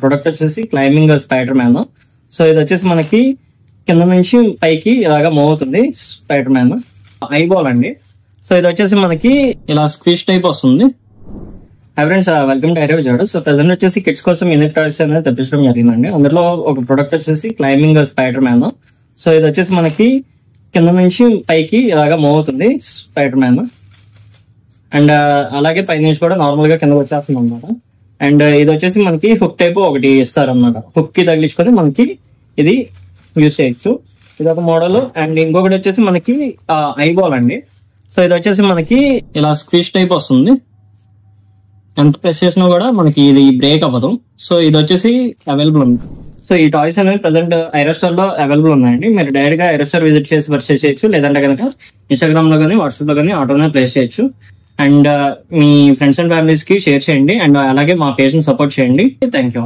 Product వచ్చేసి climbing spider man. So ఇది వచ్చేసి మనకి కింద నుంచి పైకి ఇలాగా మూవ్ అవుతుంది స్పైడర్ మ్యాన్. ఐబాల్ అండి. సో ఇది వచ్చేసి మనకి ఇలా స్క్వీజ్ టైప్ వస్తుంది. Hi friends, welcome to idea Vijayawada. So present వచ్చేసి కిడ్స్ కోసం యూనిక్ టాయ్స్ అనేది తెప్పించడం జరిగిందండి. అందులో ఒక ప్రొడక్ట్ వచ్చేసి క్లైంబింగ్ స్పైడర్ మ్యాన్. సో ఇది వచ్చేసి మనకి కింద నుంచి పైకి ఇలాగా మూవ్ అవుతుంది స్పైడర్ మ్యాన్. అండ్ అలాగే పై నుంచి కూడా నార్మల్ గా కిందకి వచ్చేస్తుంది అనమాట. అండ్ ఇది వచ్చేసి మనకి హుక్ టైప్ ఒకటి ఇస్తారు అనమాట. హుక్ కి తగిలించుకొని మనకి ఇది యూజ్ చేయొచ్చు. ఇది ఒక మోడల్. అండ్ ఇంకొకటి వచ్చేసి మనకి ఐబాల్ అండి. సో ఇది వచ్చేసి మనకి ఇలా స్క్వీజ్ టైప్ వస్తుంది. ఎంత ప్రెస్ చేసినా కూడా మనకి ఇది బ్రేక్ అవ్వదు. సో ఇది వచ్చేసి అవైలబుల్ ఉంది. సో ఈ టాయ్స్ అనేవి ప్రెసెంట్ ఐరోస్టార్ లో అవైలబుల్ ఉన్నాయండి. మీరు డైరెక్ట్ గా ఐరోస్టార్ విజిట్ చేసి పర్చేస్ చేయొచ్చు. లేదంటే కనుక ఇన్స్టాగ్రామ్ లో కానీ వాట్సాప్ లో కానీ ఆర్డర్ ప్లేస్ చేయొచ్చు. And me friends and families కి షేర్ చేయండి. అండ్ అలాగే మా పేజ్ ని సపోర్ట్ చేయండి. Thank you.